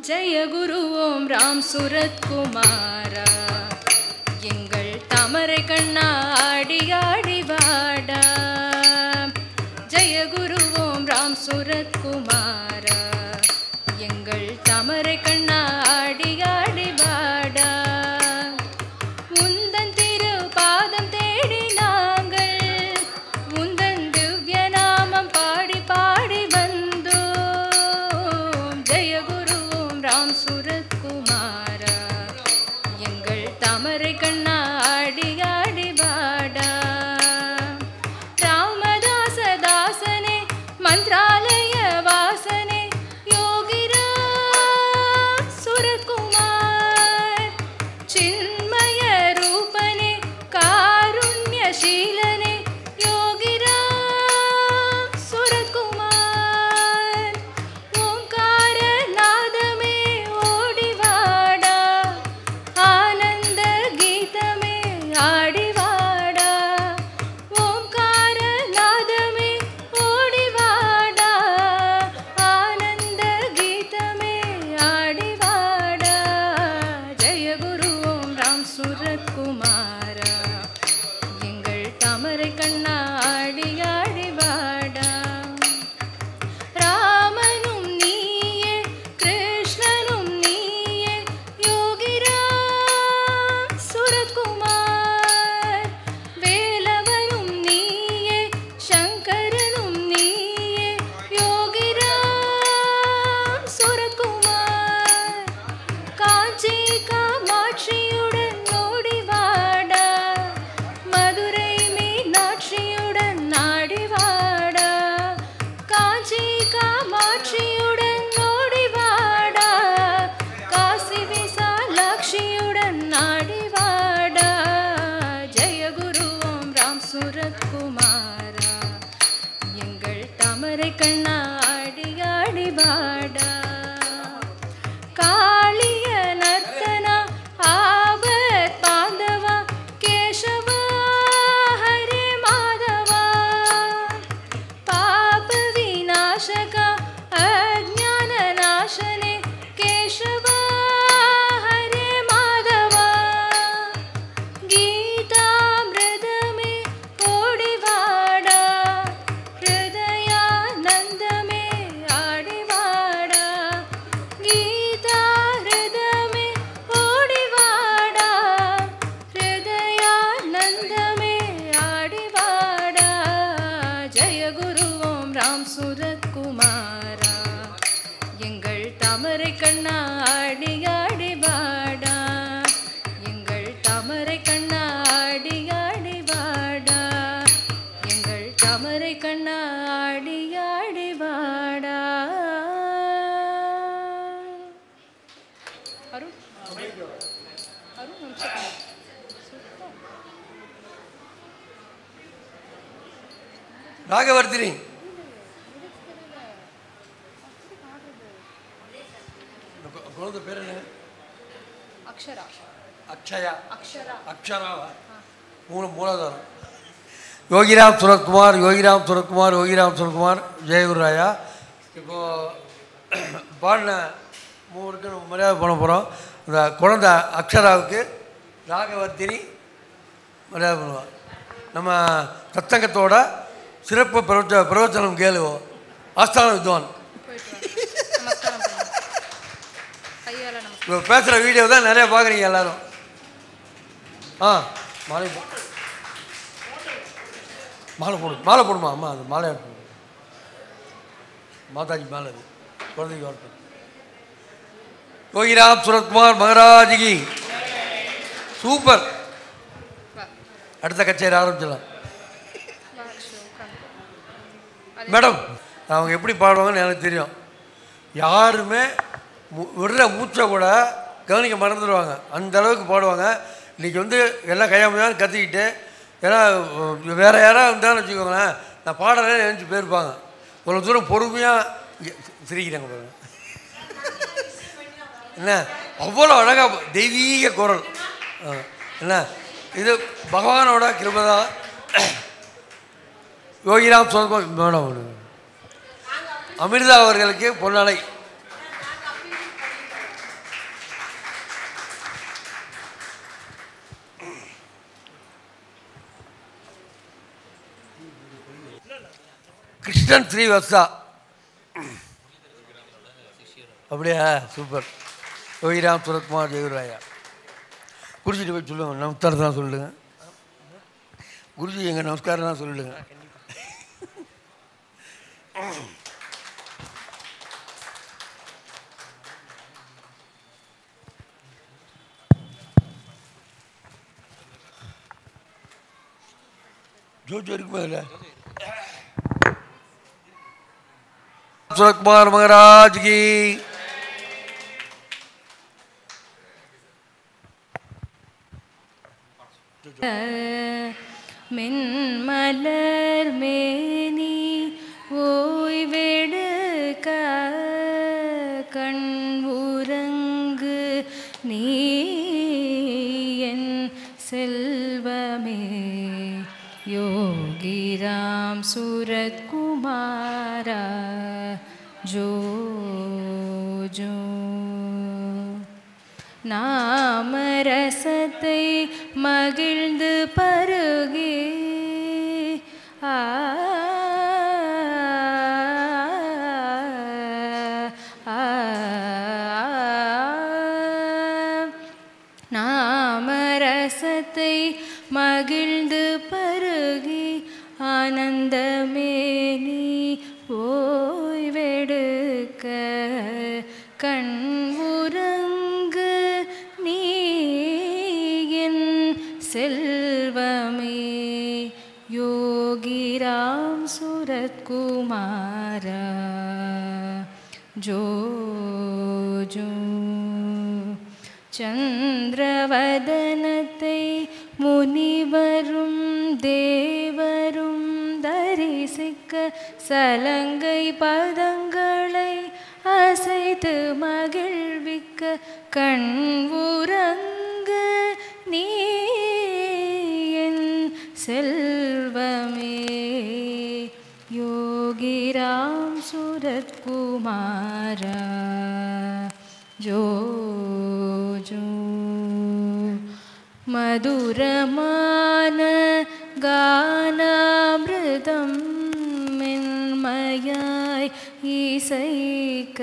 जय गुरु ओम राम सूरत कुमारा एंगल तामरे कण्णा आड़ी आड़ी वाडा जय गुरु ओम राम सूरत कुमारा एंगल तामरे कण्णा आड़ी आड़ी वाडा उन्दन तिरु पादम तेडी नांगल उन्दन दिव्य नामम पाड़ी पाड़ी वंदोम जय गुरु ओम राम सूरत कुमारा एंगल तामरे कण्णा आड़ी ஆடிவாடா ஓம்கார நாதமே ஓடிவாடா ஆனந்த கீதமே ஆடிவாடா ஜெய குரு ஓம் ராம் சுரத்குமாரா எங்கள் தாமரை கண்ணா ஆடி ஆடிவாடா ராமனும் நீயே கிருஷ்ணனும் நீயே யோகிராம் சுரத்குமார் வேலவனும் நீயே சங்கரனும் நீயே யோகிராம் சுரத்குமார் காஞ்சி காமாட்சியுடன் ஓடிவாடா மதுரை மீனாட்சியுடன் நாடிவாடா காஞ்சி காமாட்சியுடன் ஓடிவாடா காசி விசாலாட்சியுடன் நாடிவாடா ஜெய குரு ஓம் ராம் சுரத்குமாரா எங்கள் தாமரை கண்ணா ஆடி ஆடிவாடா காளிய நர்த்தனா ஆபத் பாந்தவா கேசவா ஹரே மாதவா பாப விநாசகா அஜ்ஞான நாசனே கேசவா ஹரே மாதவா கீதாமிருதமே ஓடிவாடா ஹிருதயானந்தமே ஆடிவாடா கீதா ஹிருதமே ஓடிவாடா ஹிருதயானந்தமே ஆடிவாடா ஜெய குரு ஓம் ராம் சுரத்குமாரா எங்கள் தாமரை கண்ணா ஆடி ஆடிவாடா எங்கள் தாமரை கண்ணா ஆடி ஆடிவாடா எங்கள் தாமரை கண்ணா ஆடி ஆடிவாடா அருண் அருண் நிமிஷம் ராகவர்த்தினி குழந்தை பேர் என்ன? அக்ஷரா அக்ஷயா அக்ஷரா அக்ஷராவா மூலாதாரம் யோகிராம் சுரத்குமார் யோகிராம் சுரத்குமார் யோகிராம் சுரத்குமார் ஜெயகுருராயா. இப்போது பாடின மூவருக்கு நம்ம மரியாதை பண்ண போகிறோம். இந்த குழந்தை அக்ஷராவுக்கு ராகவர்த்தினி மரியாதை பண்ணுவோம். நம்ம சத்தங்கத்தோட சிறப்பு பிரவச்சனம் கேளுவோம். ஆஸ்தான வித்வான் நமஸ்காரம் பண்ணுங்க கையால நமஸ்காரம் இப்போ பேசுகிற வீடியோ தான் நிறையா பார்க்குறீங்க எல்லோரும். மாலை மாலை போடு மாலை போடுமா அம்மா அது மாலை எடுத்து மாதாஜி மாலை அது குழந்தைக்கு வரட்டும். யோகிராம் சுரத்குமார் மகராஜிக்கு சூப்பர். அடுத்த கச்சேரி ஆரம்பிச்சிடலாம். மேடம் அவங்க எப்படி பாடுவாங்கன்னு எனக்கு தெரியும். யாருமே விடுற மூச்சை கூட கவனிக்க மறந்துடுவாங்க, அந்த அளவுக்கு பாடுவாங்க. இன்றைக்கி வந்து எல்லாம் கையாமையான்னு கற்றுக்கிட்டு, ஏன்னா வேறு யாராவது இருந்தாலும் வச்சுக்கோங்களேன், நான் பாடுறேன்னு நினச்சி போயிருப்பாங்க. இவ்வளோ தூரம் பொறுமையாக சிரிக்கிறாங்க பாருங்க. என்ன அவ்வளோ அழகாக தெய்வீக குரல் என்ன இது பகவானோட கிருபதா. யோகிராம் சுரத்குமார் மேடம் அமிர்தா அவர்களுக்கு பொன்னாலை. கிருஷ்ணன் ஸ்ரீவத்சா அப்படியா சூப்பர். யோகிராம் சுரத்குமார் ஜெயகுருராயா குருஜிட்டு போய் சொல்லுங்க, நமஸ்காரம் தான் சொல்லுங்க. குருஜி எங்கள் நமஸ்காரம் தான் சொல்லுங்க. ஜோஜோ இருக்குமா இல்லை? சுரத்குமார் மகராஜ் கி மென்மலர் மேனி ஓய்வெடுக்க கண் உறங்கு நீ என் செல்வ செல்வமே யோகிராம் சூரத்குமாரா ஜோ ஜோ நாமரசத்தை மகிழ்ந்து பருகி ஆ நாமரசத்தை மகிழ்ந்து பருகி ஆனந்தமே நீ ஓய்வெடுக்க கண் உறங்கு நீ என் செல்வமே யோகிராம் சூரத்குமாரா ஜோ ஜோ சந்திரவதனத்தை முனிவரும் தேவரும் தரிசிக்க சலங்கை பதங்களை அசைத்து மகிழ்விக்க கண் உறங்கு நீ என் செல்வமே யோகிராம் சூரத்குமாரா ஜோ ஜோ மதுரமான கானாமிருதம் மென்மையாய் இசைக்க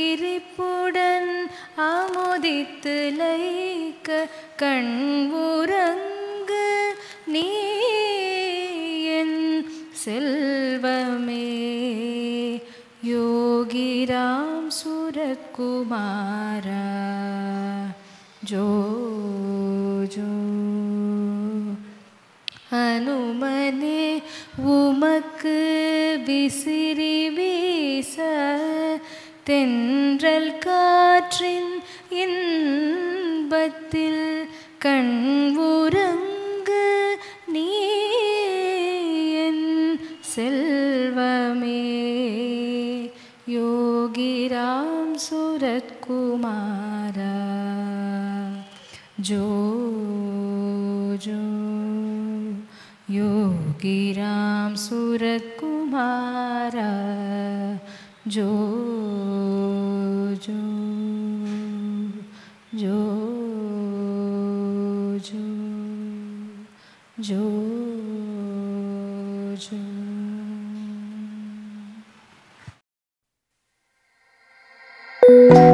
புன்சிரிப்புடன் அமுதித்து லைக்க கண் உறங்கு நீ என் செல்வமே யோகிராம் சூரத்குமாரா ஜோ ஜோ அனுமனே உமக்கு விசிறி வீச தென்றல் காற்றின் இன்பத்தில் கண் உறங்கு நீ என் செல்வமே யோகிராம் சூரத்குமாரா ஜோ ஜோ யோகிராம் சூரத்குமாரா ஜோ ஜோ ஜோ ஜோ ஜோ ஜோ you